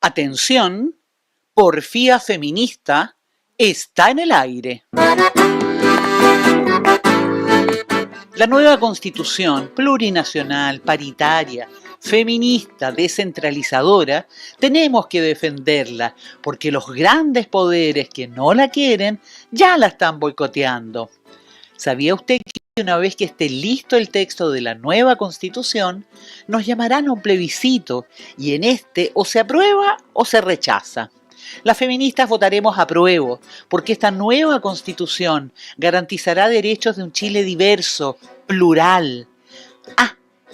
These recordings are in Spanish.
Atención, Porfía Feminista está en el aire. La nueva Constitución plurinacional, paritaria, feminista, descentralizadora, tenemos que defenderla porque los grandes poderes que no la quieren ya la están boicoteando. ¿Sabía usted que una vez que esté listo el texto de la nueva Constitución, nos llamarán a un plebiscito y en este o se aprueba o se rechaza? Las feministas votaremos apruebo porque esta nueva Constitución garantizará derechos de un Chile diverso, plural.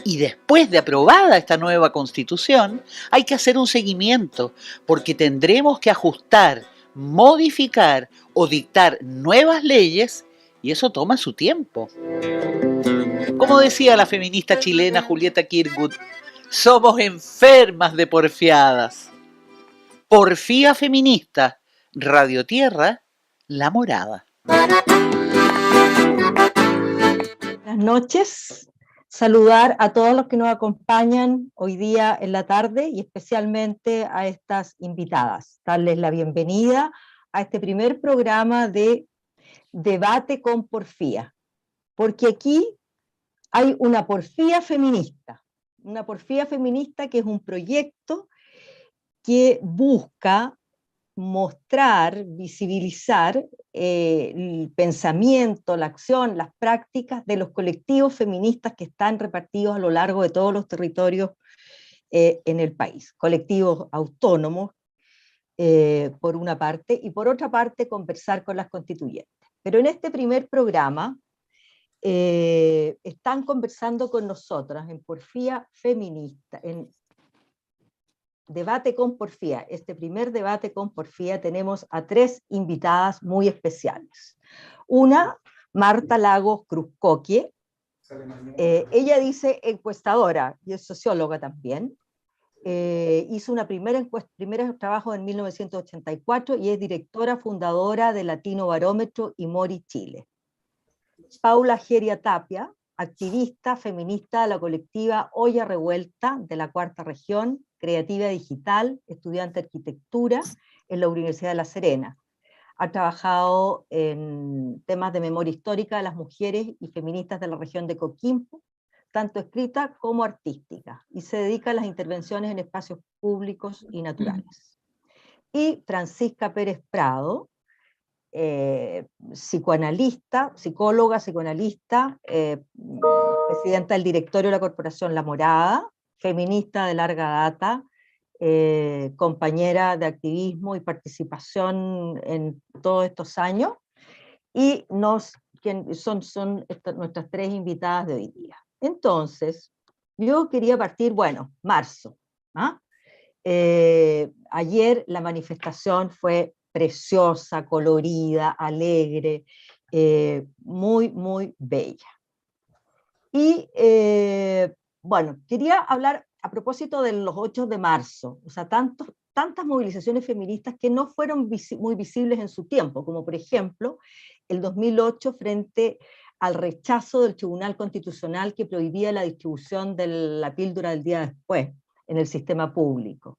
Y después de aprobada esta nueva Constitución, hay que hacer un seguimiento porque tendremos que ajustar, modificar o dictar nuevas leyes y eso toma su tiempo. Como decía la feminista chilena Julieta Kirkwood, somos enfermas de porfiadas. Porfía Feminista, Radio Tierra, La Morada. Buenas noches. Saludar a todos los que nos acompañan hoy día en la tarde y especialmente a estas invitadas. Darles la bienvenida a este primer programa de Debate con Porfía, porque aquí hay una porfía feminista que es un proyecto que busca mostrar, visibilizar el pensamiento, la acción, las prácticas de los colectivos feministas que están repartidos a lo largo de todos los territorios en el país, colectivos autónomos por una parte, y por otra parte conversar con las constituyentes. Pero en este primer programa están conversando con nosotras en Porfía Feminista, en Debate con Porfía. Este primer Debate con Porfía tenemos a tres invitadas muy especiales. Una, Marta Lagos Cruzcoque. Ella dice encuestadora y es socióloga también. Hizo una primer trabajo en 1984 y es directora fundadora de Latino Barómetro y Mori Chile. Paula Geria Tapia, activista feminista de la colectiva Olla Revuelta de la Cuarta Región, creativa digital, estudiante de arquitectura en la Universidad de La Serena. Ha trabajado en temas de memoria histórica de las mujeres y feministas de la región de Coquimbo, tanto escrita como artística, y se dedica a las intervenciones en espacios públicos y naturales. Y Francisca Pérez Prado, psicóloga, psicoanalista, presidenta del directorio de la Corporación La Morada, feminista de larga data, compañera de activismo y participación en todos estos años, y son nuestras tres invitadas de hoy día. Entonces, yo quería partir, marzo. Ayer la manifestación fue preciosa, colorida, alegre, muy, muy bella. Y quería hablar a propósito de los 8 de marzo, o sea, tantas movilizaciones feministas que no fueron muy visibles en su tiempo, como por ejemplo el 2008 frente al rechazo del Tribunal Constitucional que prohibía la distribución de la píldora del día después en el sistema público.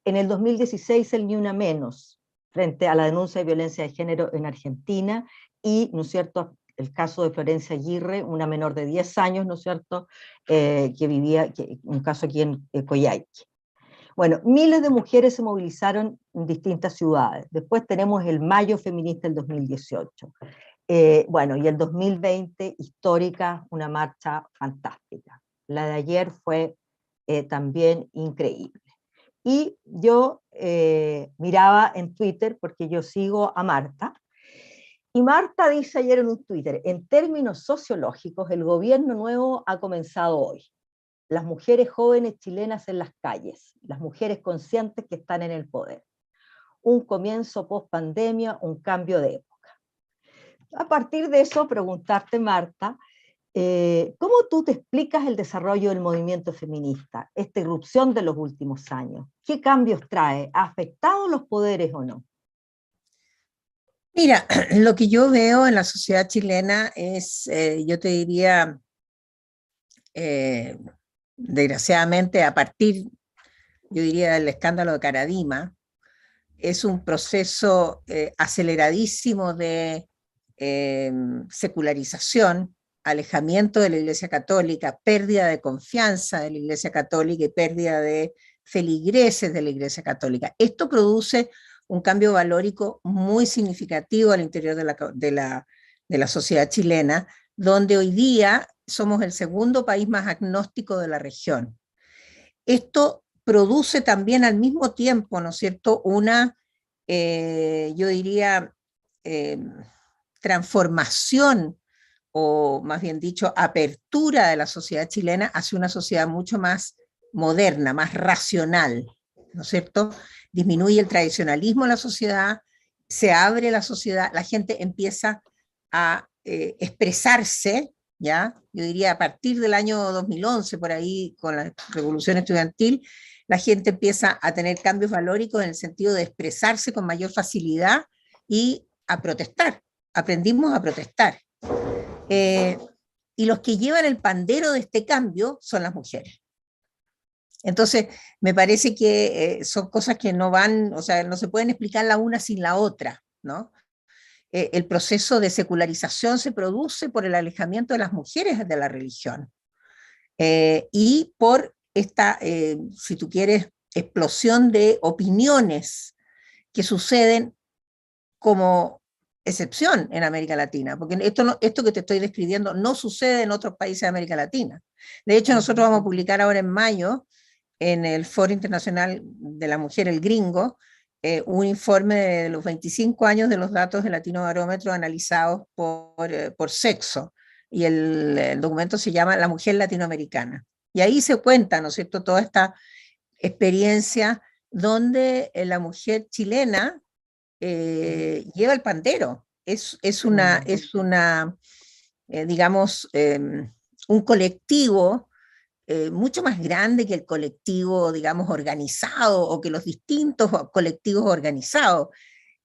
En el 2016 el Ni Una Menos, frente a la denuncia de violencia de género en Argentina, y, ¿no es cierto?, el caso de Florencia Aguirre, una menor de 10 años, ¿no es cierto?, que vivía, un caso aquí en Coyhaique. Bueno, miles de mujeres se movilizaron en distintas ciudades. Después tenemos el Mayo Feminista del 2018. Y el 2020, histórica, una marcha fantástica. La de ayer fue también increíble. Y yo miraba en Twitter, porque yo sigo a Marta, Y Marta dice ayer en un Twitter, en términos sociológicos, el gobierno nuevo ha comenzado hoy. Las mujeres jóvenes chilenas en las calles, las mujeres conscientes que están en el poder. Un comienzo post pandemia, un cambio de época. A partir de eso, preguntarte, Marta, ¿cómo tú te explicas el desarrollo del movimiento feminista, esta irrupción de los últimos años? ¿Qué cambios trae? ¿Ha afectado los poderes o no? Mira, lo que yo veo en la sociedad chilena es, yo te diría, desgraciadamente, a partir, yo diría, del escándalo de Caradima, es un proceso aceleradísimo de secularización, alejamiento de la Iglesia Católica, pérdida de confianza de la Iglesia Católica y pérdida de feligreses de la Iglesia Católica. Esto produce un cambio valórico muy significativo al interior de la sociedad chilena, donde hoy día somos el segundo país más agnóstico de la región. Esto produce también al mismo tiempo, ¿no es cierto?, una, yo diría, transformación, o más bien dicho, apertura de la sociedad chilena hacia una sociedad mucho más moderna, más racional, ¿no es cierto? Disminuye el tradicionalismo en la sociedad, se abre la sociedad, la gente empieza a expresarse, ¿ya? Yo diría a partir del año 2011, por ahí, con la revolución estudiantil, la gente empieza a tener cambios valóricos en el sentido de expresarse con mayor facilidad y a protestar. Aprendimos a protestar. Y los que llevan el pandero de este cambio son las mujeres. Entonces, me parece que son cosas que no van, o sea, no se pueden explicar la una sin la otra, ¿no? El proceso de secularización se produce por el alejamiento de las mujeres de la religión y por esta, si tú quieres, explosión de opiniones que suceden como excepción en América Latina, porque esto que te estoy describiendo no sucede en otros países de América Latina. De hecho, nosotros vamos a publicar ahora en mayo, en el Foro Internacional de la Mujer, el Gringo, un informe de los 25 años de los datos del Latinobarómetro analizados por sexo, y el documento se llama La Mujer Latinoamericana. Y ahí se cuenta, ¿no es cierto?, toda esta experiencia donde la mujer chilena lleva el pandero. Es una digamos, un colectivo mucho más grande que el colectivo, digamos, organizado o que los distintos colectivos organizados.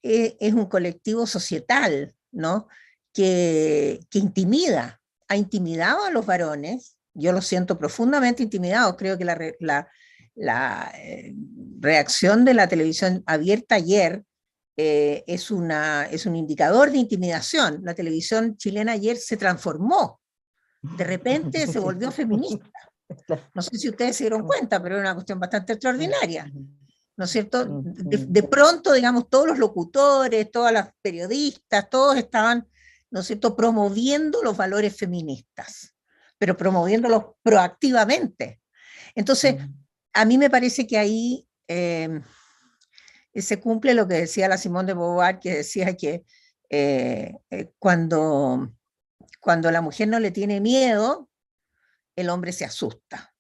Es un colectivo societal, ¿no? Que intimida, ha intimidado a los varones. Yo lo siento profundamente intimidado. Creo que la reacción de la televisión abierta ayer es un indicador de intimidación. La televisión chilena ayer se transformó, de repente se volvió feminista. No sé si ustedes se dieron cuenta, pero era una cuestión bastante extraordinaria, ¿no es cierto? De pronto, digamos, todos los locutores, todas las periodistas, todos estaban, ¿no es cierto?, promoviendo los valores feministas, pero promoviéndolos proactivamente. Entonces, a mí me parece que ahí se cumple lo que decía la Simone de Beauvoir, que decía que cuando la mujer no le tiene miedo, el hombre se asusta.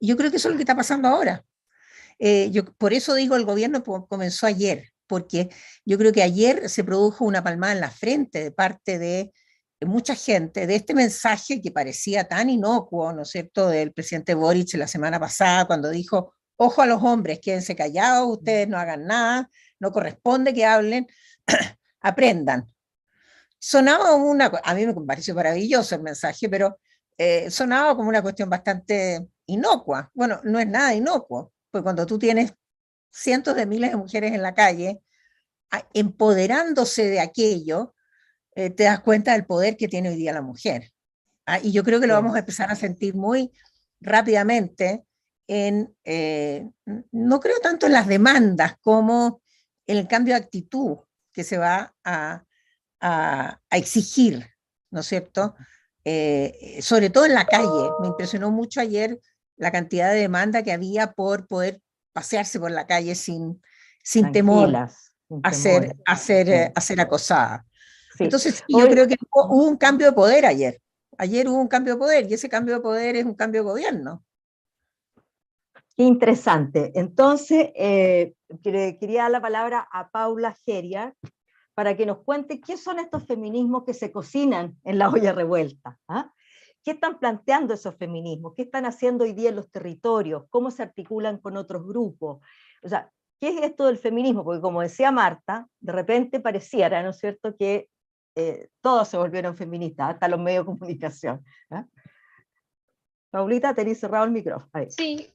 Y yo creo que eso es lo que está pasando ahora. Por eso digo, el gobierno comenzó ayer, porque yo creo que ayer se produjo una palmada en la frente de parte de mucha gente, de este mensaje que parecía tan inocuo, ¿no es cierto?, del presidente Boric la semana pasada, cuando dijo: ojo a los hombres, quédense callados, ustedes no hagan nada, no corresponde que hablen, aprendan. Sonaba a mí me pareció maravilloso el mensaje, pero sonaba como una cuestión bastante inocua. Bueno, no es nada inocuo, porque cuando tú tienes cientos de miles de mujeres en la calle empoderándose de aquello, te das cuenta del poder que tiene hoy día la mujer. Y yo creo que lo vamos a empezar a sentir muy rápidamente no creo tanto en las demandas como en el cambio de actitud que se va a exigir, ¿no es cierto? Sobre todo en la calle. Me impresionó mucho ayer la cantidad de demanda que había por poder pasearse por la calle sin temor a ser acosada. Sí. Entonces, yo creo que hubo un cambio de poder ayer. Ayer hubo un cambio de poder, y ese cambio de poder es un cambio de gobierno. Qué interesante. Entonces, quería dar la palabra a Paula Geria para que nos cuente qué son estos feminismos que se cocinan en la olla revuelta. ¿Ah? ¿Qué están planteando esos feminismos? ¿Qué están haciendo hoy día en los territorios? ¿Cómo se articulan con otros grupos? O sea, ¿qué es esto del feminismo? Porque como decía Marta, de repente pareciera, ¿no es cierto?, que todos se volvieron feministas, hasta los medios de comunicación. ¿Ah? Paulita, tenéis cerrado el micrófono. Ahí. Sí,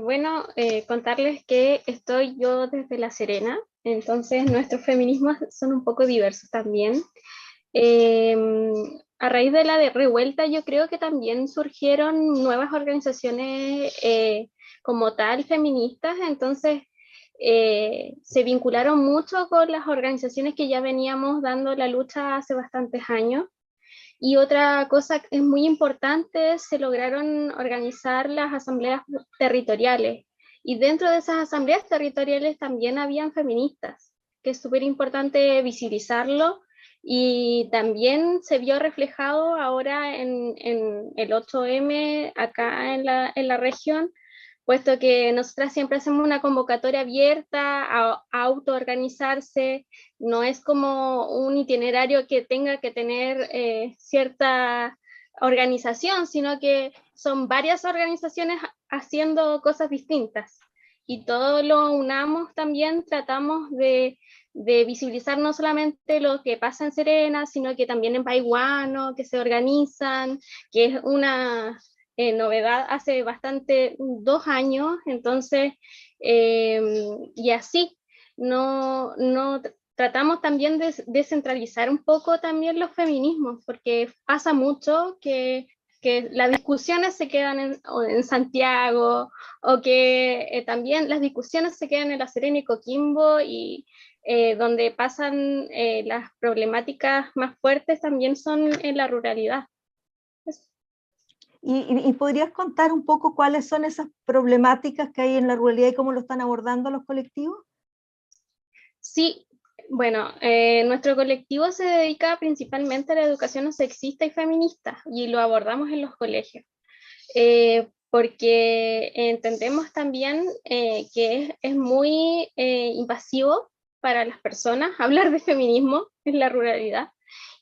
bueno, contarles que estoy yo desde La Serena, entonces nuestros feminismos son un poco diversos también. A raíz de la revuelta yo creo que también surgieron nuevas organizaciones como tal feministas, entonces se vincularon mucho con las organizaciones que ya veníamos dando la lucha hace bastantes años. Y otra cosa que es muy importante, se lograron organizar las asambleas territoriales. Y dentro de esas asambleas territoriales también habían feministas, que es súper importante visibilizarlo. Y también se vio reflejado ahora en el 8M acá en la región, puesto que nosotras siempre hacemos una convocatoria abierta a autoorganizarse, no es como un itinerario que tenga que tener cierta organización, sino que son varias organizaciones haciendo cosas distintas. Y todo lo unamos también, tratamos de visibilizar no solamente lo que pasa en Serena, sino que también en Paiguano, que se organizan, que es una novedad hace bastante, 2 años, entonces, y así, no tratamos también de descentralizar un poco también los feminismos, porque pasa mucho que las discusiones se quedan en Santiago, o que también las discusiones se quedan en La Serena y Coquimbo, y donde pasan las problemáticas más fuertes también son en la ruralidad. ¿Y podrías contar un poco cuáles son esas problemáticas que hay en la ruralidad y cómo lo están abordando los colectivos? Sí, bueno, nuestro colectivo se dedica principalmente a la educación no sexista y feminista, y lo abordamos en los colegios, porque entendemos también que es muy invasivo para las personas hablar de feminismo en la ruralidad,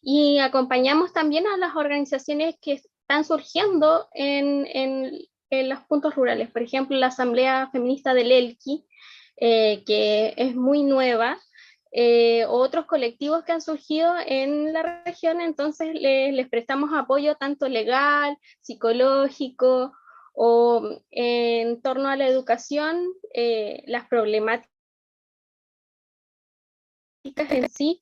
y acompañamos también a las organizaciones que están surgiendo en los puntos rurales, por ejemplo, la Asamblea Feminista del Elqui, que es muy nueva, otros colectivos que han surgido en la región, entonces les prestamos apoyo tanto legal, psicológico, o en torno a la educación, las problemáticas en sí.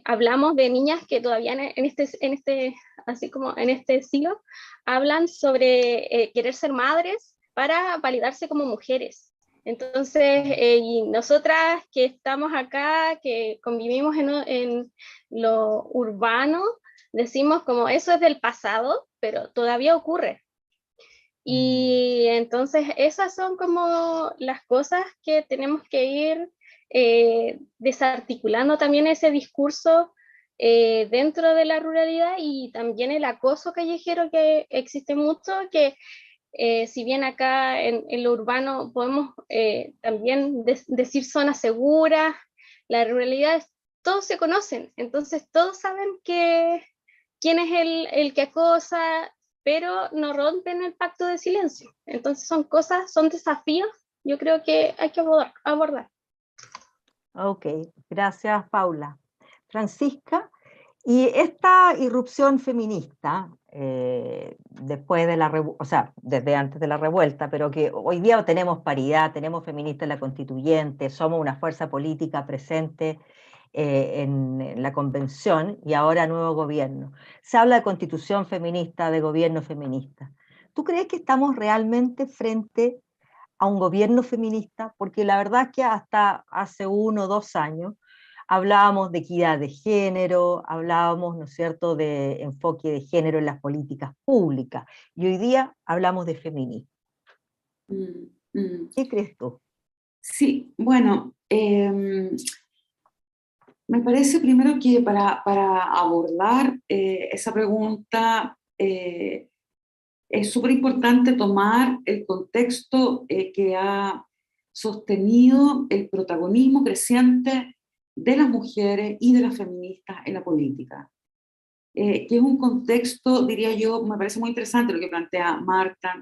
Hablamos de niñas que todavía así como en este siglo, hablan sobre querer ser madres para validarse como mujeres. Entonces, y nosotras que estamos acá, que convivimos en lo urbano, decimos como eso es del pasado, pero todavía ocurre. Y entonces esas son como las cosas que tenemos que ir desarticulando también ese discurso dentro de la ruralidad, y también el acoso callejero que existe mucho, que si bien acá en lo urbano podemos también decir zonas seguras, la ruralidad todos se conocen, entonces todos saben quién es el que acosa, pero no rompen el pacto de silencio. Entonces son desafíos, yo creo que hay que abordar. Ok, gracias Paula. Francisca, y esta irrupción feminista, después de o sea, desde antes de la revuelta, pero que hoy día tenemos paridad, tenemos feministas en la constituyente, somos una fuerza política presente en la convención y ahora nuevo gobierno. Se habla de constitución feminista, de gobierno feminista. ¿Tú crees que estamos realmente frente a un gobierno feminista? Porque la verdad es que hasta hace 1 o 2 años hablábamos de equidad de género, hablábamos, ¿no es cierto?, de enfoque de género en las políticas públicas, y hoy día hablamos de feminismo. ¿Qué crees tú? Sí, bueno, Me parece primero que para abordar esa pregunta es súper importante tomar el contexto que ha sostenido el protagonismo creciente de las mujeres y de las feministas en la política, que es un contexto, diría yo, me parece muy interesante lo que plantea Marta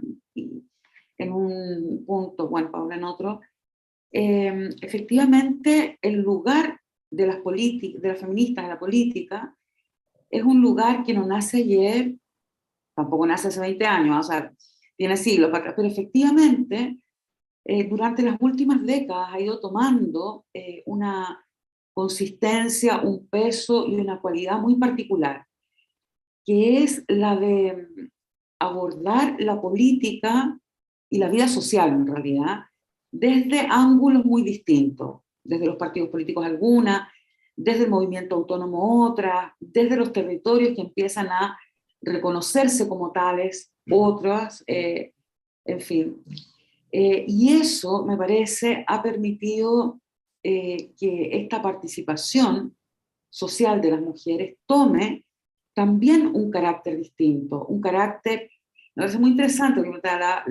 en un punto, bueno, Paula en otro. Efectivamente, el lugar de las feministas en la política es un lugar que no nace ayer, tampoco nace hace 20 años, o sea, tiene siglos para atrás, pero efectivamente durante las últimas décadas ha ido tomando una consistencia, un peso y una cualidad muy particular, que es la de abordar la política y la vida social en realidad desde ángulos muy distintos, desde los partidos políticos algunas, desde el movimiento autónomo otras, desde los territorios que empiezan a reconocerse como tales otras, en fin. Y eso, me parece, ha permitido que esta participación social de las mujeres tome también un carácter distinto, un carácter, me parece muy interesante lo que comentaba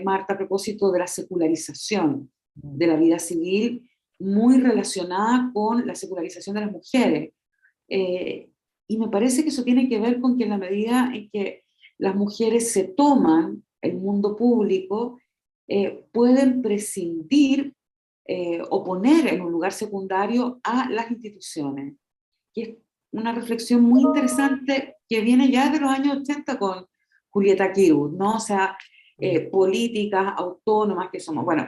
Marta a propósito de la secularización de la vida civil, muy relacionada con la secularización de las mujeres. Y me parece que eso tiene que ver con que en la medida en que las mujeres se toman el mundo público, pueden prescindir o poner en un lugar secundario a las instituciones. Y es una reflexión muy interesante que viene ya de los años 80 con Julieta Kirwood, ¿no? O sea, políticas autónomas que somos. Bueno,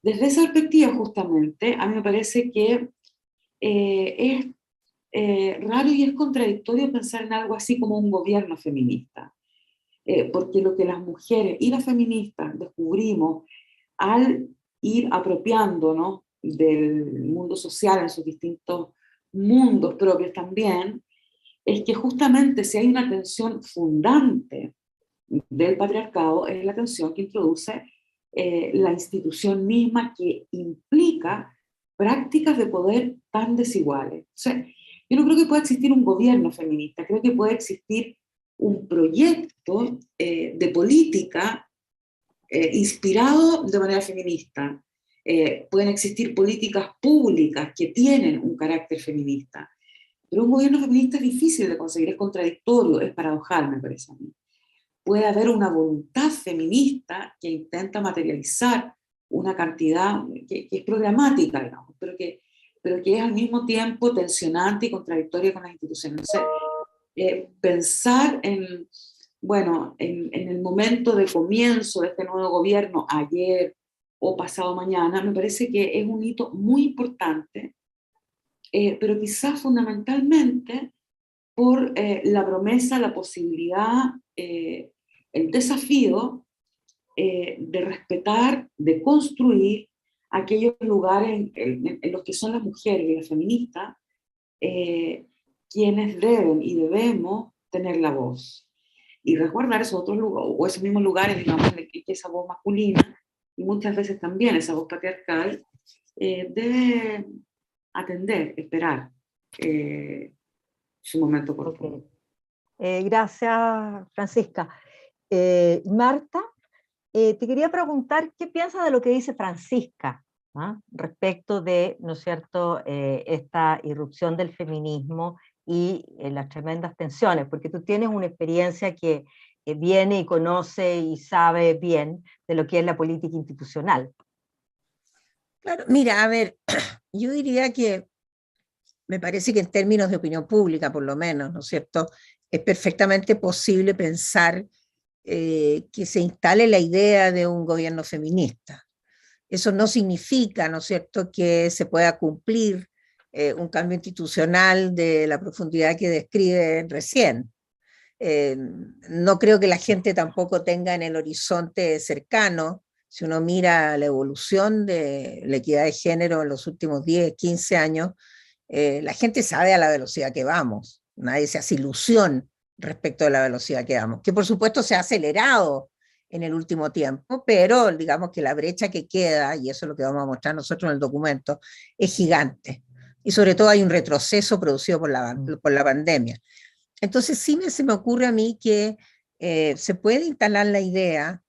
desde esa perspectiva justamente, a mí me parece que es raro y es contradictorio pensar en algo así como un gobierno feminista. Porque lo que las mujeres y las feministas descubrimos al ir apropiándonos del mundo social en sus distintos mundos propios también, es que justamente si hay una tensión fundante del patriarcado, es la tensión que introduce la institución misma, que implica prácticas de poder tan desiguales. O sea, yo no creo que pueda existir un gobierno feminista, creo que puede existir un proyecto de política inspirado de manera feminista. Pueden existir políticas públicas que tienen un carácter feminista, pero un gobierno feminista es difícil de conseguir, es contradictorio, es paradojal, me parece a mí. Puede haber una voluntad feminista que intenta materializar una cantidad que es programática, digamos, pero que es al mismo tiempo tensionante y contradictoria con las instituciones. Entonces, pensar en, bueno, en el momento de comienzo de este nuevo gobierno, ayer o pasado mañana, me parece que es un hito muy importante, pero quizás fundamentalmente por la promesa, la posibilidad, el desafío de respetar, de construir aquellos lugares en los que son las mujeres y las feministas quienes deben y debemos tener la voz. Y resguardar esos otros lugares, o esos mismos lugares, digamos, en que esa voz masculina, y muchas veces también esa voz patriarcal, debe atender, esperar su momento oportuno. Gracias, Francisca. Marta, te quería preguntar qué piensas de lo que dice Francisca, ¿ah? Respecto de, ¿no es cierto?, esta irrupción del feminismo y las tremendas tensiones, porque tú tienes una experiencia que viene y conoce y sabe bien de lo que es la política institucional. Claro, mira, a ver, yo diría que me parece que en términos de opinión pública, por lo menos, ¿no es cierto?, es perfectamente posible pensar que se instale la idea de un gobierno feminista. Eso no significa, ¿no es cierto?, que se pueda cumplir un cambio institucional de la profundidad que describe recién. No creo que la gente tampoco tenga en el horizonte cercano, si uno mira la evolución de la equidad de género en los últimos 10, 15 años, la gente sabe a la velocidad que vamos, nadie se hace ilusión respecto de la velocidad que vamos, que por supuesto se ha acelerado en el último tiempo, pero digamos que la brecha que queda, y eso es lo que vamos a mostrar nosotros en el documento, es gigante. y sobre todo hay un retroceso producido por la pandemia. Entonces sí se me ocurre a mí que se puede instalar la idea,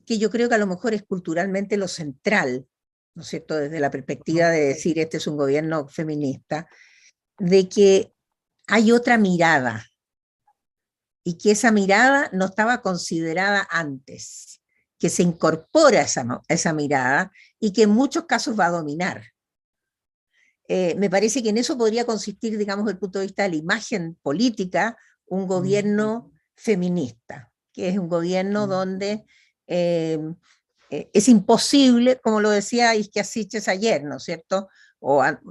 que yo creo que a lo mejor es culturalmente lo central, ¿no es cierto?, desde la perspectiva de decir este es un gobierno feminista, de que hay otra mirada, y que esa mirada no estaba considerada antes, que se incorpora esa mirada y que en muchos casos va a dominar. Me parece que en eso podría consistir, digamos, desde el punto de vista de la imagen política, un gobierno feminista, que es un gobierno donde es imposible, como lo decía Isquia Siches ayer, ¿no es cierto?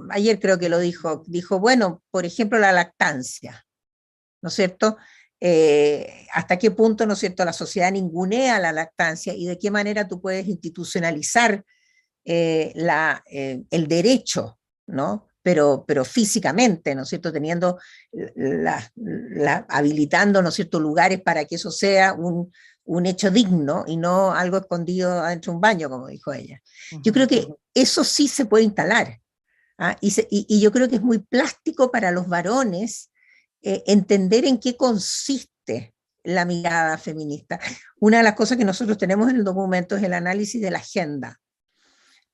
Ayer creo que lo dijo, bueno, por ejemplo, la lactancia, ¿no es cierto? Hasta qué punto, ¿no es cierto?, la sociedad ningunea la lactancia y de qué manera tú puedes institucionalizar el derecho, ¿no? Pero físicamente, ¿no es cierto?, teniendo, habilitando, ¿no es cierto?, lugares para que eso sea un hecho digno y no algo escondido adentro de un baño, como dijo ella. Yo creo que eso sí se puede instalar, ¿ah? Y yo creo que es muy plástico para los varones entender en qué consiste la mirada feminista. Una de las cosas que nosotros tenemos en el documento es el análisis de la agenda.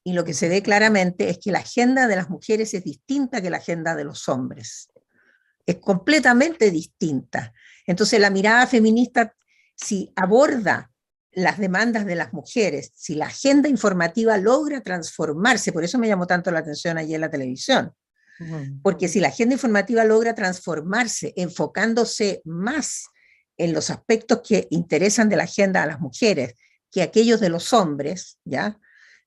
Y lo que se ve claramente es que la agenda de las mujeres es distinta que la agenda de los hombres. Es completamente distinta. Entonces la mirada feminista, si aborda las demandas de las mujeres, si la agenda informativa logra transformarse, por eso me llamó tanto la atención ayer en la televisión, porque si la agenda informativa logra transformarse, enfocándose más en los aspectos que interesan de la agenda a las mujeres que aquellos de los hombres, ¿ya?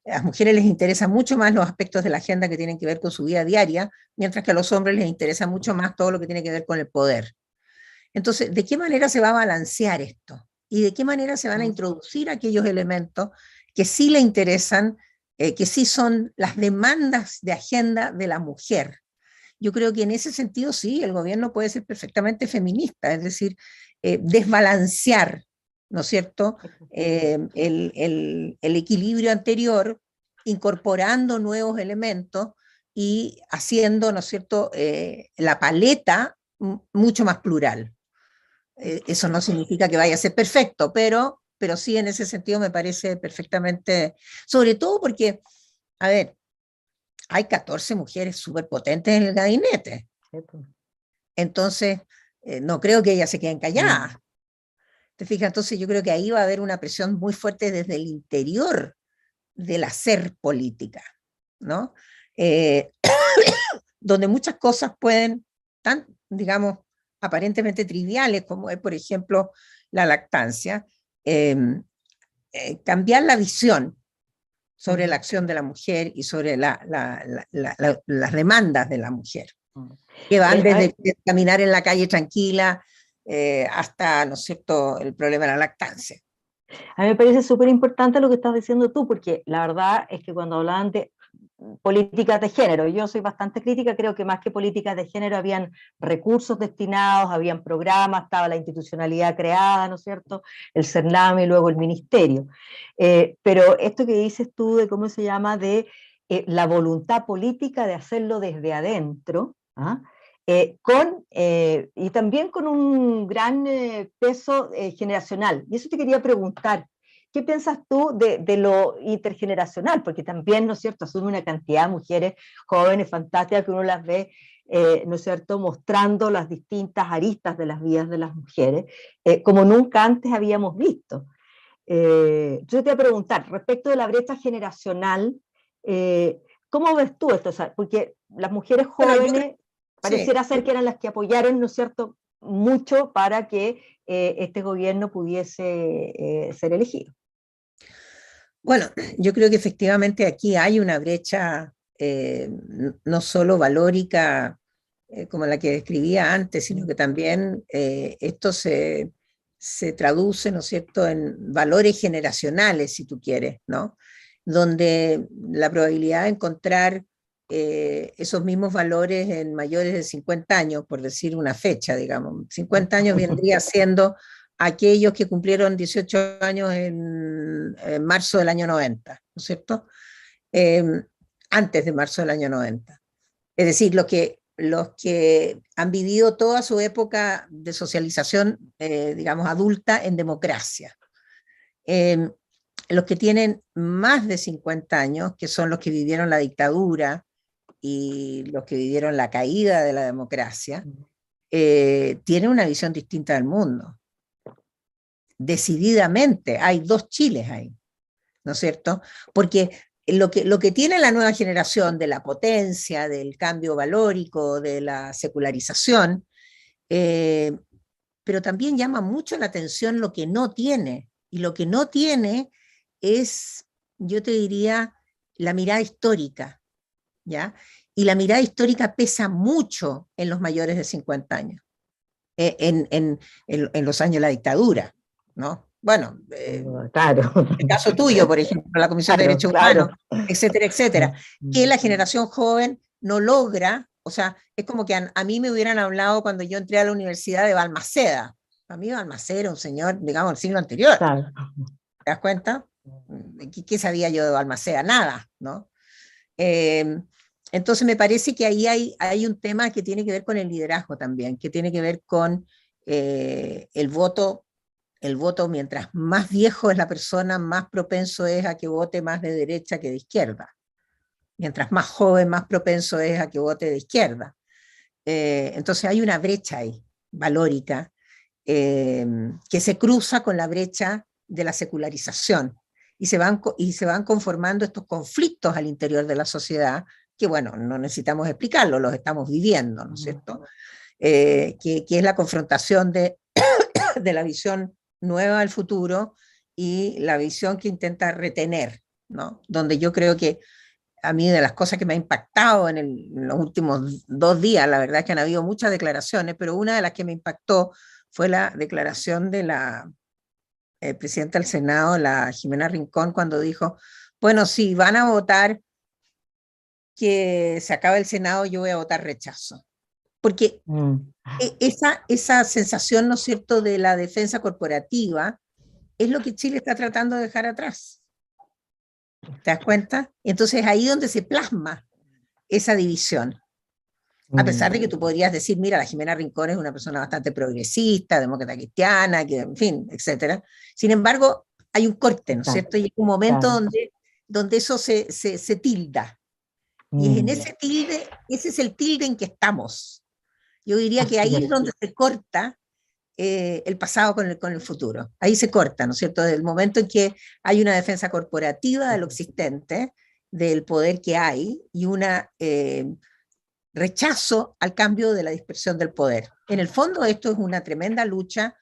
A las mujeres les interesan mucho más los aspectos de la agenda que tienen que ver con su vida diaria, mientras que a los hombres les interesa mucho más todo lo que tiene que ver con el poder. Entonces, ¿de qué manera se va a balancear esto? ¿Y de qué manera se van a introducir aquellos elementos que sí le interesan, que sí son las demandas de agenda de la mujer? Yo creo que en ese sentido sí, el gobierno puede ser perfectamente feminista, es decir, desbalancear, ¿no es cierto?, el equilibrio anterior, incorporando nuevos elementos y haciendo, ¿no es cierto?, la paleta mucho más plural. Eso no significa que vaya a ser perfecto, pero sí en ese sentido me parece perfectamente, sobre todo porque, a ver, hay 14 mujeres súper potentes en el gabinete. Entonces, no creo que ellas se queden calladas. ¿Te fijas? Entonces yo creo que ahí va a haber una presión muy fuerte desde el interior del hacer política, ¿no? Donde muchas cosas pueden, tan, digamos, aparentemente triviales, como es, por ejemplo, la lactancia, cambiar la visión sobre la acción de la mujer y sobre las demandas de la mujer, que van desde caminar en la calle tranquila hasta, ¿no es cierto?, el problema de la lactancia. A mí me parece súper importante lo que estás diciendo tú, porque la verdad es que cuando hablaban de políticas de género, yo soy bastante crítica, creo que más que políticas de género habían recursos destinados, habían programas, estaba la institucionalidad creada, ¿no es cierto?, el CERNAM y luego el ministerio. Pero esto que dices tú de cómo se llama, de la voluntad política de hacerlo desde adentro, ¿ah? Y también con un gran peso generacional. Y eso te quería preguntar, ¿qué piensas tú de lo intergeneracional? Porque también, ¿no es cierto?, asume una cantidad de mujeres jóvenes, fantásticas, que uno las ve, ¿no es cierto?, mostrando las distintas aristas de las vidas de las mujeres, como nunca antes habíamos visto. Yo te voy a preguntar, respecto de la brecha generacional, ¿cómo ves tú esto? O sea, porque las mujeres jóvenes pareciera ser que eran las que apoyaron, ¿no es cierto?, mucho para que este gobierno pudiese ser elegido. Bueno, yo creo que efectivamente aquí hay una brecha no solo valórica como la que describía antes, sino que también esto se traduce, ¿no es cierto?, en valores generacionales, si tú quieres, ¿no? Donde la probabilidad de encontrar esos mismos valores en mayores de 50 años, por decir una fecha, digamos, 50 años vendría siendo aquellos que cumplieron 18 años en marzo del año 90, ¿no es cierto? Antes de marzo del año 90. Es decir, los que han vivido toda su época de socialización, digamos, adulta en democracia. Los que tienen más de 50 años, que son los que vivieron la dictadura y los que vivieron la caída de la democracia, tienen una visión distinta del mundo. Decididamente, hay dos Chiles ahí, ¿no es cierto? Porque lo que tiene la nueva generación de la potencia, del cambio valórico, de la secularización, pero también llama mucho la atención lo que no tiene, y lo que no tiene es, yo te diría, la mirada histórica, ¿ya? Y la mirada histórica pesa mucho en los mayores de 50 años, en los años de la dictadura, ¿no? Bueno, claro. el caso tuyo, por ejemplo, la Comisión de Claro, Derechos claro. Humanos, etcétera, etcétera, que la generación joven no logra, o sea, es como que a mí me hubieran hablado cuando yo entré a la universidad de Balmaceda. A mí Balmaceda era un señor, digamos, del siglo anterior. Claro. ¿Te das cuenta? ¿Qué sabía yo de Balmaceda? Nada, ¿no? Entonces me parece que ahí hay un tema que tiene que ver con el liderazgo también, que tiene que ver con el voto. El voto, mientras más viejo es la persona, más propenso es a que vote más de derecha que de izquierda. Mientras más joven, más propenso es a que vote de izquierda. Entonces hay una brecha ahí, valórica, que se cruza con la brecha de la secularización. Y se van conformando estos conflictos al interior de la sociedad, que bueno, no necesitamos explicarlo, los estamos viviendo, ¿no es cierto? Que es la confrontación de la visión nueva del futuro y la visión que intenta retener, ¿no? Donde yo creo que a mí de las cosas que me ha impactado en los últimos 2 días, la verdad es que han habido muchas declaraciones, pero una de las que me impactó fue la declaración de la presidenta del Senado, la Jimena Rincón, cuando dijo, bueno, si van a votar que se acabe el Senado, yo voy a votar rechazo. Porque esa sensación, ¿no es cierto?, de la defensa corporativa es lo que Chile está tratando de dejar atrás. ¿Te das cuenta? Entonces ahí donde se plasma esa división. A pesar de que tú podrías decir, mira, la Jimena Rincón es una persona bastante progresista, demócrata cristiana, que, en fin, etcétera. Sin embargo, hay un corte, ¿no es cierto? Y hay un momento donde eso se tilda. Y en ese tilde, ese es el tilde en que estamos. Yo diría que ahí es donde se corta el pasado con el futuro. Ahí se corta, ¿no es cierto? Desde el momento en que hay una defensa corporativa de lo existente, del poder que hay, y un rechazo al cambio de la dispersión del poder. En el fondo esto es una tremenda lucha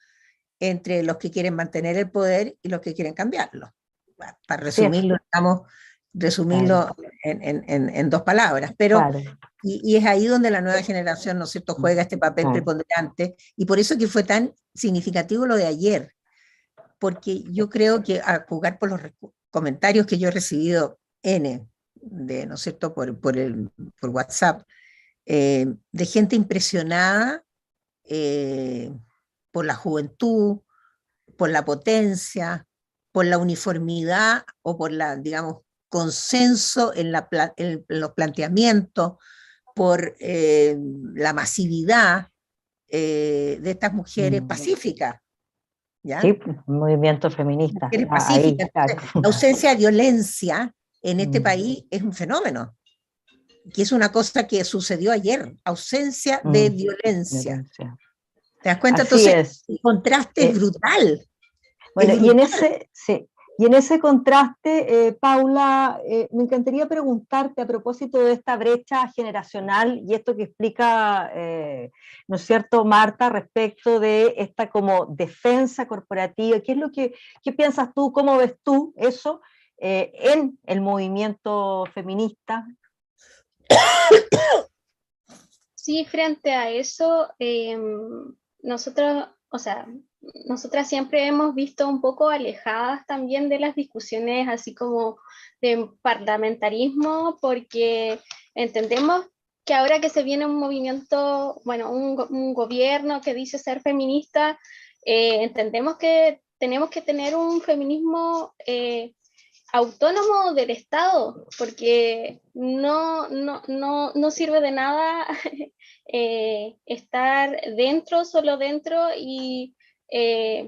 entre los que quieren mantener el poder y los que quieren cambiarlo. Bueno, para resumirlo, resumirlo en 2 palabras, pero y es ahí donde la nueva generación, ¿no es cierto?, juega este papel preponderante, y por eso que fue tan significativo lo de ayer, porque yo creo que a jugar por los comentarios que yo he recibido ¿no es cierto?, por WhatsApp, de gente impresionada por la juventud, por la potencia, por la uniformidad o por la, digamos, consenso en los planteamientos, por la masividad de estas mujeres pacíficas. ¿Ya? Sí, movimiento feminista. Mujeres pacíficas. La ausencia de violencia en este país es un fenómeno, que es una cosa que sucedió ayer, ausencia de violencia. ¿Te das cuenta? Así entonces, el contraste es brutal. Bueno, es brutal. Y en ese contraste, Paula, me encantaría preguntarte a propósito de esta brecha generacional y esto que explica, ¿no es cierto?, Marta, respecto de esta como defensa corporativa. ¿Qué piensas tú, cómo ves tú eso en el movimiento feminista? Sí, frente a eso, nosotros, o sea, nosotras siempre hemos visto un poco alejadas también de las discusiones así como de parlamentarismo, porque entendemos que ahora que se viene un movimiento, bueno, un gobierno que dice ser feminista, entendemos que tenemos que tener un feminismo autónomo del Estado, porque no sirve de nada estar dentro, solo dentro, y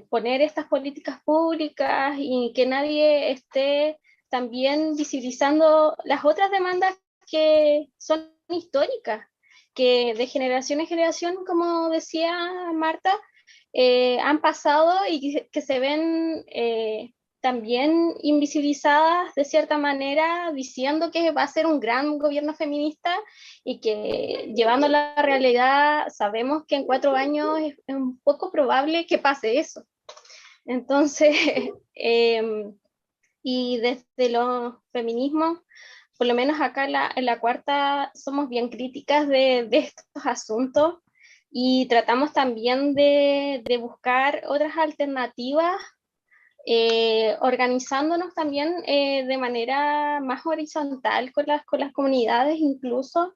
poner estas políticas públicas y que nadie esté también visibilizando las otras demandas que son históricas, que de generación en generación, como decía Marta, han pasado y que se ven también invisibilizadas de cierta manera, diciendo que va a ser un gran gobierno feminista y que llevando a la realidad sabemos que en 4 años es un poco probable que pase eso. Entonces, y desde los feminismos, por lo menos acá en la cuarta somos bien críticas de estos asuntos y tratamos también de buscar otras alternativas, organizándonos también de manera más horizontal con las comunidades, incluso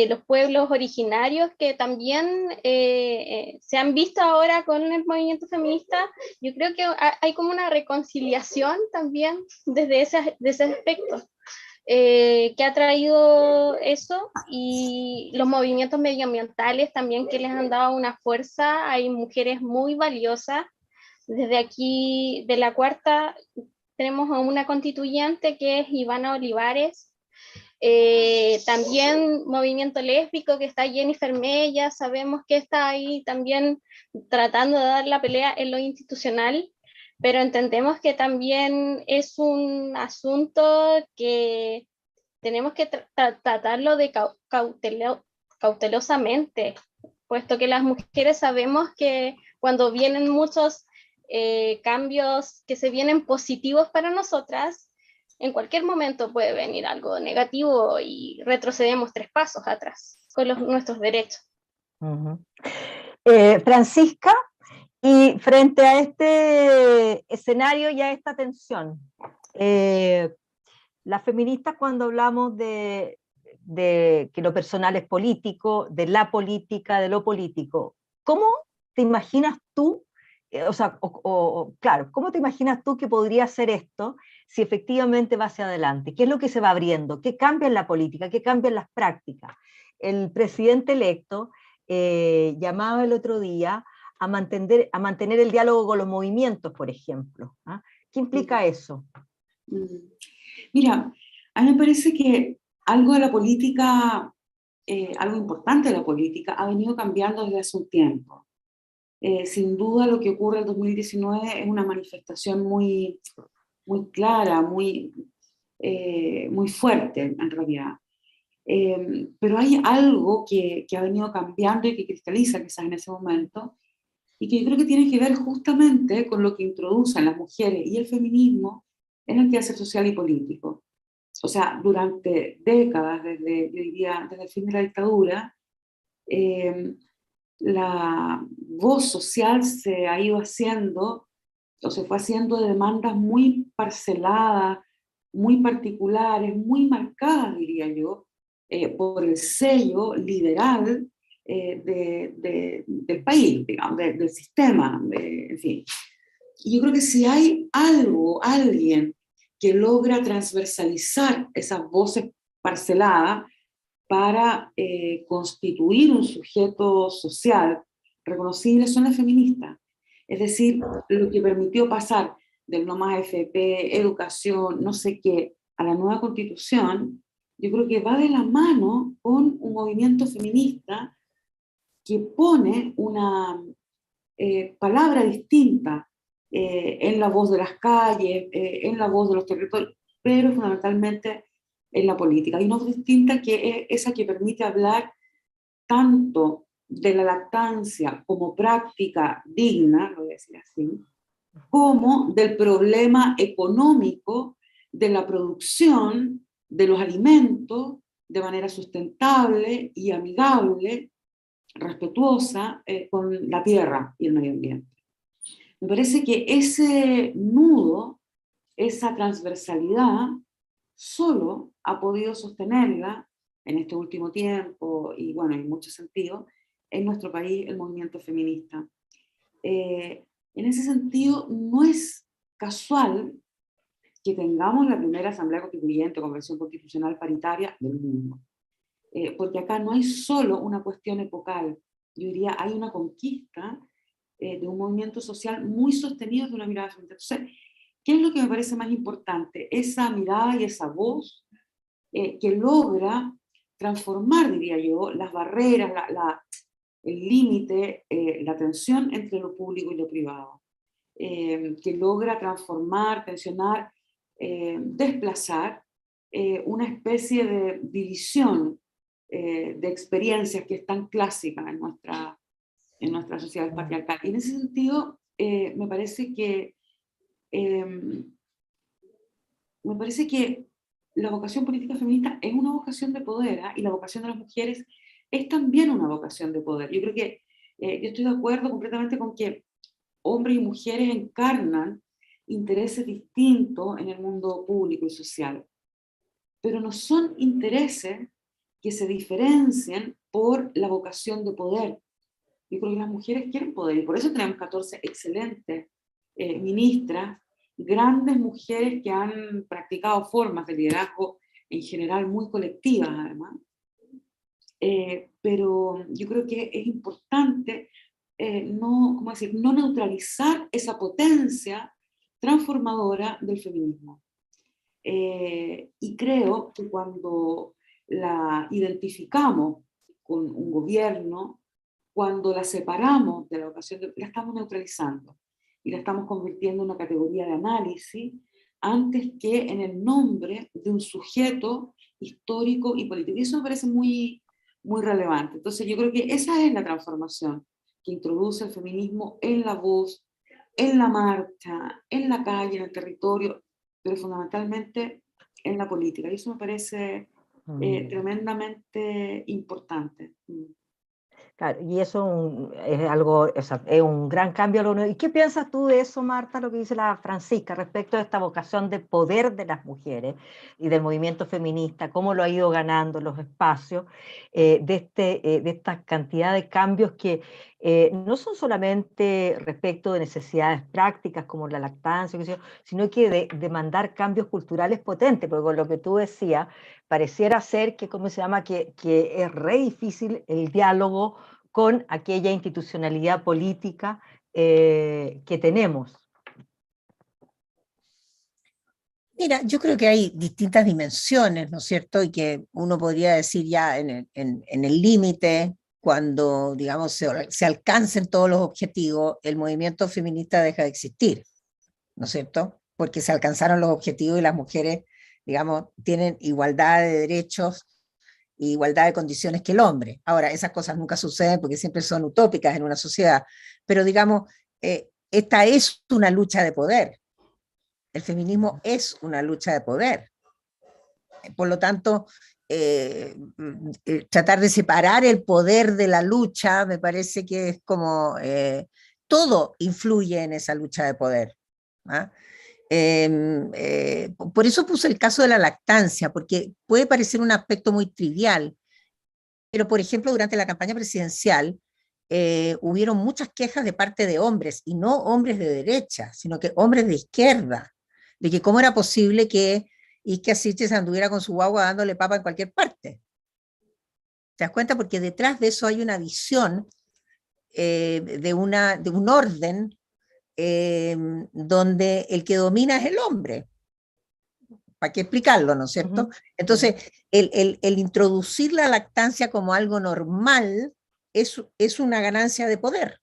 los pueblos originarios que también se han visto ahora con el movimiento feminista. Yo creo que hay como una reconciliación también desde ese aspecto. Que ha traído eso, y los movimientos medioambientales también que les han dado una fuerza. Hay mujeres muy valiosas. Desde aquí, de la cuarta, tenemos a una constituyente que es Ivana Olivares. También movimiento lésbico que está Jennifer Mella, sabemos que está ahí también tratando de dar la pelea en lo institucional, pero entendemos que también es un asunto que tenemos que tratarlo de cautelosamente, puesto que las mujeres sabemos que cuando vienen muchos cambios que se vienen positivos para nosotras, en cualquier momento puede venir algo negativo y retrocedemos 3 pasos atrás con nuestros derechos. Francisca, y frente a este escenario y a esta tensión, las feministas, cuando hablamos de que lo personal es político, de la política, de lo político, ¿cómo te imaginas tú, claro, cómo te imaginas tú que podría ser esto si efectivamente va hacia adelante? ¿Qué es lo que se va abriendo? ¿Qué cambia en la política? ¿Qué cambia en las prácticas? El presidente electo llamaba el otro día a mantener el diálogo con los movimientos, por ejemplo. ¿Ah? ¿Qué implica eso? Mira, a mí me parece que algo de la política, algo importante de la política, ha venido cambiando desde hace un tiempo. Sin duda lo que ocurre en 2019 es una manifestación muy, muy clara, muy fuerte en realidad. Pero hay algo que ha venido cambiando y que cristaliza quizás en ese momento, y que yo creo que tiene que ver justamente con lo que introducen las mujeres y el feminismo en el quehacer social y político. O sea, durante décadas, yo diría, desde el fin de la dictadura, la voz social se ha ido haciendo, o se fue haciendo de demandas muy parceladas, muy particulares, muy marcadas, diría yo, por el sello liberal del país, digamos, del sistema, en fin. Y yo creo que si hay alguien que logra transversalizar esas voces parceladas para constituir un sujeto social reconocible, son las feministas. Es decir, lo que permitió pasar del no más FP, educación, no sé qué, a la nueva constitución, yo creo que va de la mano con un movimiento feminista que pone una palabra distinta en la voz de las calles, en la voz de los territorios, pero fundamentalmente en la política. Y una voz distinta que es esa que permite hablar tanto de la lactancia como práctica digna, lo voy a decir así, como del problema económico de la producción de los alimentos de manera sustentable y amigable, respetuosa con la tierra y el medio ambiente. Me parece que ese nudo, esa transversalidad, solo ha podido sostenerla en este último tiempo, y bueno, en muchos sentidos, en nuestro país el movimiento feminista. En ese sentido, no es casual que tengamos la primera asamblea constituyente o convención constitucional paritaria del mundo. Porque acá no hay solo una cuestión epocal, yo diría hay una conquista de un movimiento social muy sostenido de una mirada feminista. Entonces, ¿qué es lo que me parece más importante? Esa mirada y esa voz que logra transformar, diría yo, las barreras, el límite, la tensión entre lo público y lo privado, que logra transformar, tensionar, desplazar una especie de división de experiencias que es tan clásica en nuestra sociedad patriarcal. Y en ese sentido, me parece que la vocación política feminista es una vocación de poder, ¿eh? Y la vocación de las mujeres es también una vocación de poder. Yo creo que yo estoy de acuerdo completamente con que hombres y mujeres encarnan intereses distintos en el mundo público y social, pero no son intereses que se diferencien por la vocación de poder. Yo creo que las mujeres quieren poder, y por eso tenemos 14 excelentes ministras, grandes mujeres que han practicado formas de liderazgo en general muy colectivas además. Pero yo creo que es importante no neutralizar esa potencia transformadora del feminismo. Y creo que cuando la identificamos con un gobierno, cuando la separamos de la vocación, la estamos neutralizando y la estamos convirtiendo en una categoría de análisis antes que en el nombre de un sujeto histórico y político. Y eso me parece muy, muy relevante. Entonces yo creo que esa es la transformación que introduce el feminismo en la voz, en la marcha, en la calle, en el territorio, pero fundamentalmente en la política. Y eso me parece tremendamente importante. Claro, y eso es algo, o sea, es un gran cambio a lo nuevo. ¿Y qué piensas tú de eso, Marta, lo que dice la Francisca respecto de esta vocación de poder de las mujeres y del movimiento feminista, cómo lo ha ido ganando los espacios, de esta cantidad de cambios que no son solamente respecto de necesidades prácticas como la lactancia, qué sé yo, sino que de demandar cambios culturales potentes, porque con lo que tú decías, pareciera ser que, ¿cómo se llama?, que es re difícil el diálogo con aquella institucionalidad política que tenemos. Mira, yo creo que hay distintas dimensiones, ¿no es cierto? Y que uno podría decir ya en el límite, cuando, digamos, se alcancen todos los objetivos, el movimiento feminista deja de existir, ¿no es cierto? Porque se alcanzaron los objetivos y las mujeres, digamos, tienen igualdad de derechos e igualdad de condiciones que el hombre. Ahora, esas cosas nunca suceden porque siempre son utópicas en una sociedad, pero digamos, esta es una lucha de poder. El feminismo es una lucha de poder. Por lo tanto, tratar de separar el poder de la lucha me parece que es como todo influye en esa lucha de poder. ¿Ah? Por eso puse el caso de la lactancia, porque puede parecer un aspecto muy trivial, pero por ejemplo durante la campaña presidencial hubieron muchas quejas de parte de hombres, y no hombres de derecha, sino que hombres de izquierda, de que cómo era posible que Ixchia Siches anduviera con su guagua dándole papa en cualquier parte. ¿Te das cuenta? Porque detrás de eso hay una visión de un orden donde el que domina es el hombre. ¿Para qué explicarlo, no es cierto? Entonces, el introducir la lactancia como algo normal es una ganancia de poder.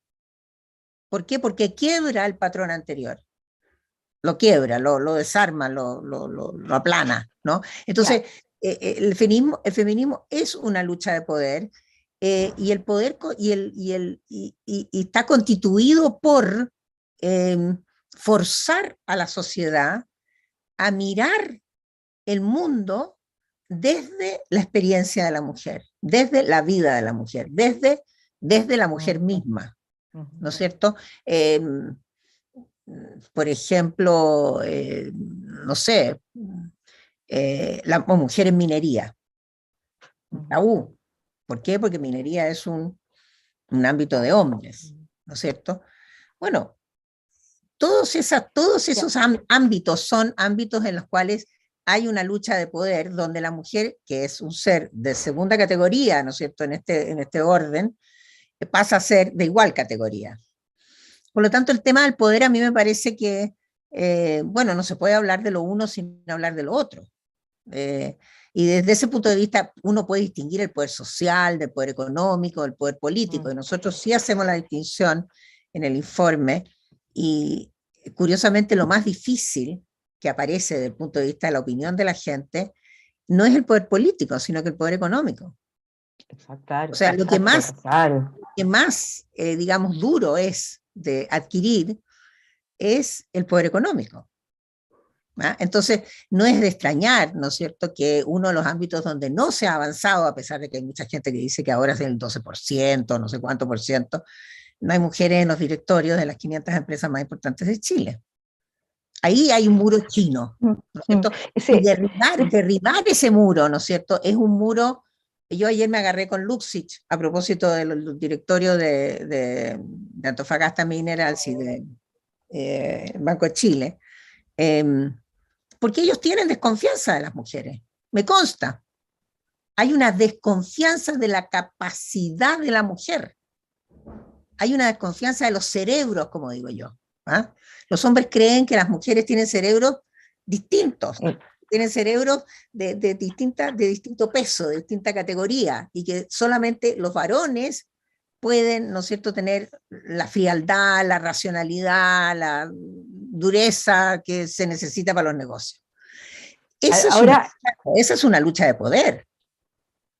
¿Por qué? Porque quiebra el patrón anterior. Lo quiebra, lo desarma, lo aplana, ¿no? Entonces, el feminismo es una lucha de poder y el poder y está constituido por forzar a la sociedad a mirar el mundo desde la experiencia de la mujer, desde la vida de la mujer, desde la mujer misma, ¿no es cierto? Por ejemplo, no sé, la mujer en minería, tabú. ¿Por qué? Porque minería es un ámbito de hombres, ¿no es cierto? Bueno, todos esos ámbitos son ámbitos en los cuales hay una lucha de poder donde la mujer, que es un ser de segunda categoría, ¿no es cierto?, en este orden, pasa a ser de igual categoría. Por lo tanto, el tema del poder a mí me parece que, bueno, no se puede hablar de lo uno sin hablar de lo otro. Y desde ese punto de vista uno puede distinguir el poder social, del poder económico, del poder político, y nosotros sí hacemos la distinción en el informe, y curiosamente lo más difícil que aparece desde el punto de vista de la opinión de la gente no es el poder político, sino que el poder económico. Claro, o sea, lo que más, claro. digamos, duro es de adquirir es el poder económico. ¿Ah? Entonces, no es de extrañar, ¿no es cierto?, que uno de los ámbitos donde no se ha avanzado, a pesar de que hay mucha gente que dice que ahora es el 12%, no sé cuánto por ciento, no hay mujeres en los directorios de las 500 empresas más importantes de Chile. Ahí hay un muro chino, ¿no es cierto? Sí. Y derribar ese muro, ¿no es cierto?, es un muro. Yo ayer me agarré con Luxich a propósito del directorio de Antofagasta Minerals y de Banco de Chile, porque ellos tienen desconfianza de las mujeres, me consta. Hay una desconfianza de la capacidad de la mujer. Hay una desconfianza de los cerebros, como digo yo. ¿Ah? Los hombres creen que las mujeres tienen cerebros distintos, tienen cerebros de distinto peso, de distinta categoría, y que solamente los varones pueden, ¿no es cierto?, tener la frialdad, la racionalidad, la dureza que se necesita para los negocios. Esa es una lucha de poder.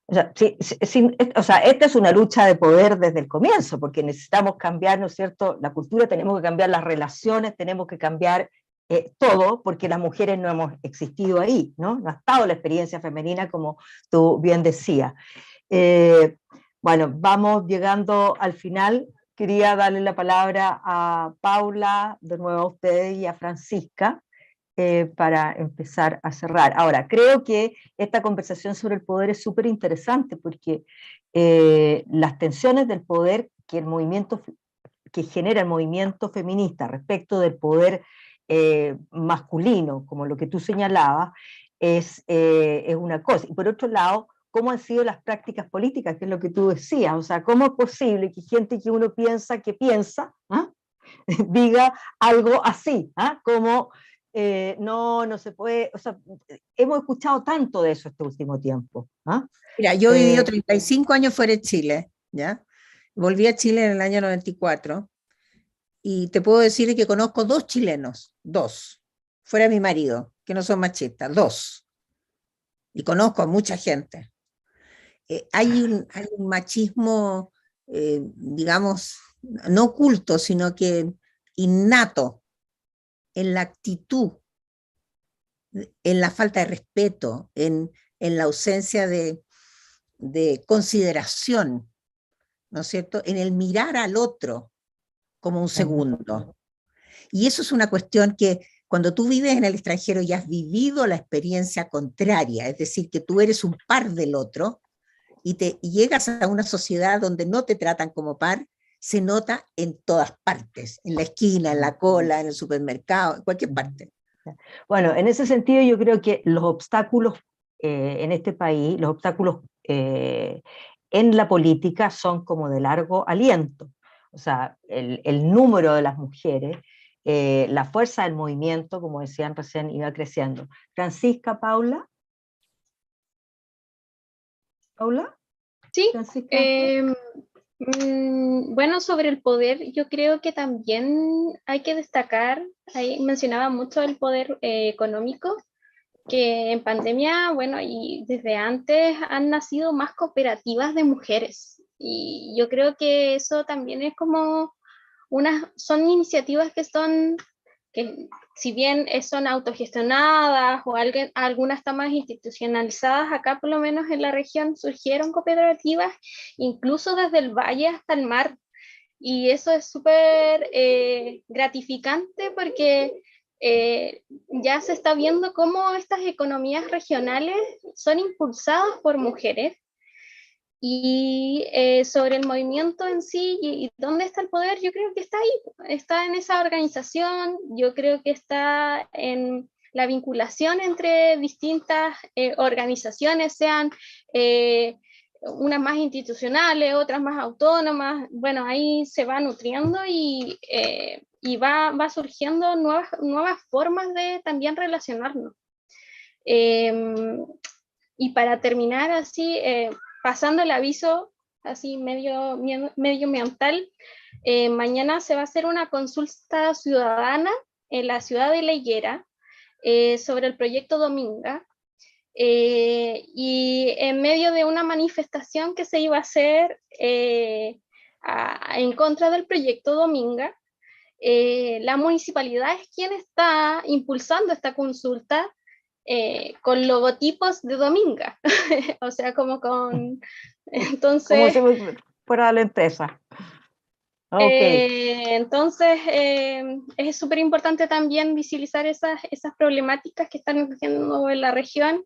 O sea, esta es una lucha de poder desde el comienzo, porque necesitamos cambiar, ¿no es cierto?, la cultura, tenemos que cambiar las relaciones, tenemos que cambiar todo, porque las mujeres no hemos existido ahí, ¿no? No ha estado la experiencia femenina, como tú bien decías. Bueno, vamos llegando al final. Quería darle la palabra a Paula, de nuevo a ustedes, y a Francisca, para empezar a cerrar. Ahora, creo que esta conversación sobre el poder es súper interesante porque las tensiones del poder que genera el movimiento feminista respecto del poder masculino, como lo que tú señalabas, es una cosa. Y por otro lado, cómo han sido las prácticas políticas, que es lo que tú decías. O sea, cómo es posible que gente que uno piensa que piensa, ¿ah?, diga algo así, ¿ah?, como no se puede. O sea, hemos escuchado tanto de eso este último tiempo. ¿Ah? Mira, yo he vivido 35 años fuera de Chile, ¿ya? Volví a Chile en el año 94, y te puedo decir que conozco 2 chilenos, 2, fuera de mi marido, que no son machistas, 2. Y conozco a mucha gente. Hay un machismo, digamos, no oculto, sino que innato, en la actitud, en la falta de respeto, en la ausencia de consideración, ¿no es cierto?, en el mirar al otro como un segundo. Y eso es una cuestión que cuando tú vives en el extranjero y has vivido la experiencia contraria, es decir, que tú eres un par del otro, y llegas a una sociedad donde no te tratan como par, se nota en todas partes, en la esquina, en la cola, en el supermercado, en cualquier parte. Bueno, en ese sentido yo creo que los obstáculos en este país, los obstáculos en la política son como de largo aliento. O sea, el número de las mujeres, la fuerza del movimiento, como decían recién, iba creciendo. Francisca, Paula. ¿Paula? Sí. Francisca. Bueno, sobre el poder, yo creo que también hay que destacar, ahí mencionaba mucho el poder económico, que en pandemia, bueno, y desde antes han nacido más cooperativas de mujeres. Y yo creo que eso también es como son iniciativas que si bien son autogestionadas o algunas están más institucionalizadas, acá por lo menos en la región surgieron cooperativas, incluso desde el valle hasta el mar. Y eso es súper gratificante porque ya se está viendo cómo estas economías regionales son impulsadas por mujeres. Y sobre el movimiento en sí y dónde está el poder, yo creo que está ahí, está en esa organización, yo creo que está en la vinculación entre distintas organizaciones, sean unas más institucionales, otras más autónomas. Bueno, ahí se va nutriendo y va surgiendo nuevas formas de también relacionarnos. Y para terminar así, pasando el aviso así medioambiental, mañana se va a hacer una consulta ciudadana en la ciudad de La Higuera sobre el proyecto Dominga, y en medio de una manifestación que se iba a hacer en contra del proyecto Dominga, la municipalidad es quien está impulsando esta consulta con logotipos de Dominga, o sea, como con... Entonces, como si fuera la empresa. Okay. Entonces, es súper importante también visibilizar esas problemáticas que están ocurriendo en la región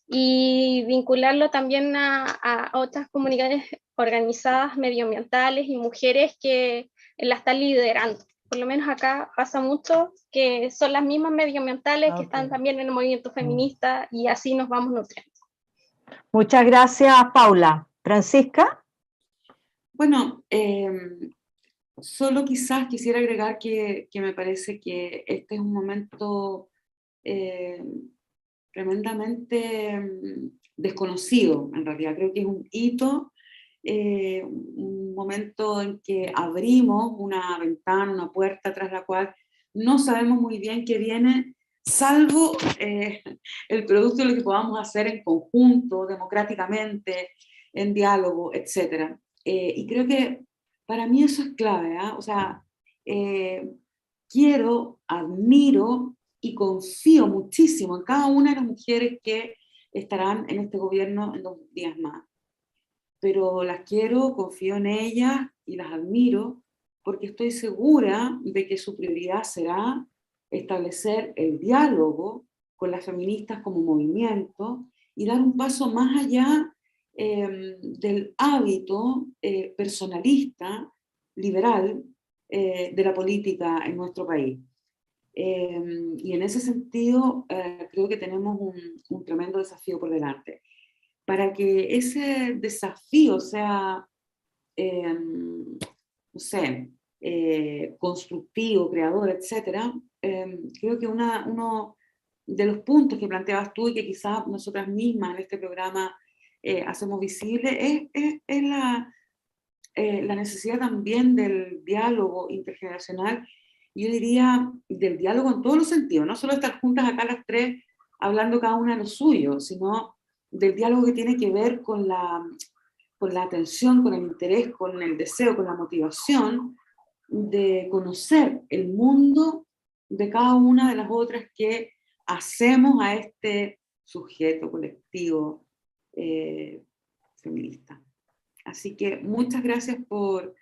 y vincularlo también a otras comunidades organizadas medioambientales y mujeres que la están liderando. Por lo menos acá pasa mucho que son las mismas medioambientales que están también en el movimiento feminista y así nos vamos nutriendo. Muchas gracias, Paula. ¿Francisca? Bueno, solo quizás quisiera agregar que me parece que este es un momento tremendamente desconocido, en realidad. Creo que es un hito, un momento en que abrimos una ventana, una puerta tras la cual no sabemos muy bien qué viene, salvo el producto de lo que podamos hacer en conjunto, democráticamente, en diálogo, etc. Y creo que para mí eso es clave, ¿eh? O sea, quiero, admiro y confío muchísimo en cada una de las mujeres que estarán en este gobierno en 2 días más. Pero las quiero, confío en ellas y las admiro porque estoy segura de que su prioridad será establecer el diálogo con las feministas como movimiento y dar un paso más allá del hábito personalista, liberal, de la política en nuestro país. Y en ese sentido creo que tenemos un tremendo desafío por delante. Para que ese desafío sea, no sé, constructivo, creador, etc., creo que uno de los puntos que planteabas tú y que quizás nosotras mismas en este programa hacemos visible es la necesidad también del diálogo intergeneracional, yo diría del diálogo en todos los sentidos, no solo estar juntas acá las tres hablando cada una de lo suyo, sino del diálogo que tiene que ver con la atención, con el interés, con el deseo, con la motivación de conocer el mundo de cada una de las otras que hacemos a este sujeto colectivo feminista. Así que muchas gracias por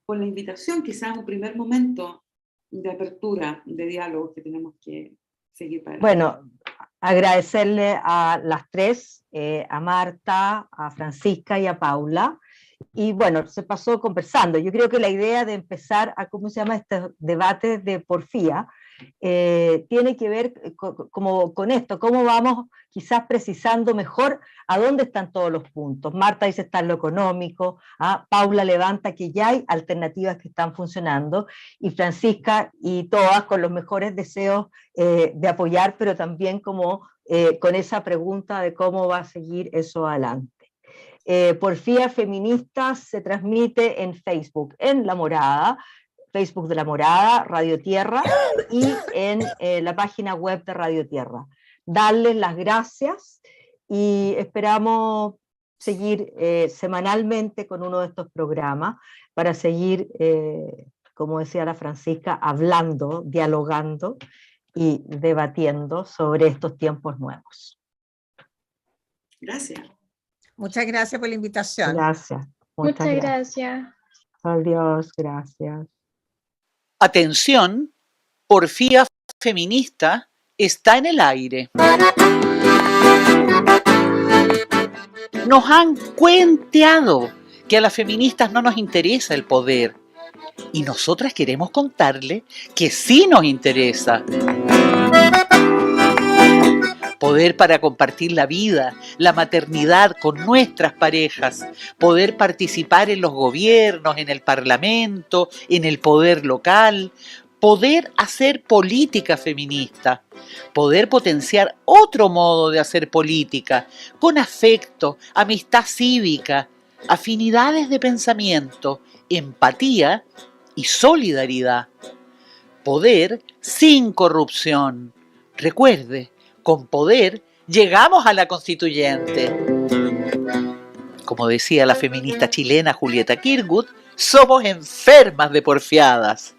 la invitación, quizás un primer momento de apertura, de diálogo que tenemos que seguir para adelante. Bueno, agradecerle a las tres, a Marta, a Francisca y a Paula. Y bueno, se pasó conversando. Yo creo que la idea de empezar a, ¿cómo se llama?, estos debates de porfía, tiene que ver con esto, cómo vamos quizás precisando mejor a dónde están todos los puntos. Marta dice está en lo económico, Paula levanta que ya hay alternativas que están funcionando, y Francisca y todas con los mejores deseos de apoyar, pero también como con esa pregunta de cómo va a seguir eso adelante. Porfía Feministas se transmite en Facebook, en La Morada, Facebook de La Morada, Radio Tierra, y en la página web de Radio Tierra. Darles las gracias y esperamos seguir semanalmente con uno de estos programas para seguir, como decía la Francisca, hablando, dialogando y debatiendo sobre estos tiempos nuevos. Gracias. Muchas gracias por la invitación. Gracias. Muchas gracias. Adiós, gracias. Atención, Porfía Feminista está en el aire. Nos han cuenteado que a las feministas no nos interesa el poder. Y nosotras queremos contarle que sí nos interesa. Poder para compartir la vida, la maternidad con nuestras parejas, poder participar en los gobiernos, en el parlamento, en el poder local, poder hacer política feminista, poder potenciar otro modo de hacer política, con afecto, amistad cívica, afinidades de pensamiento, empatía y solidaridad. Poder sin corrupción. Recuerde, con poder llegamos a la constituyente. Como decía la feminista chilena Julieta Kirkwood, somos enfermas de porfiadas.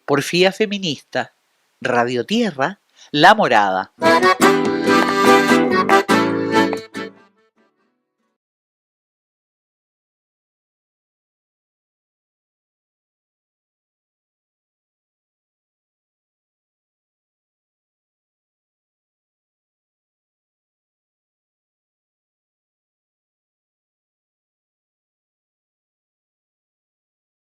Porfía feminista, Radio Tierra, La Morada.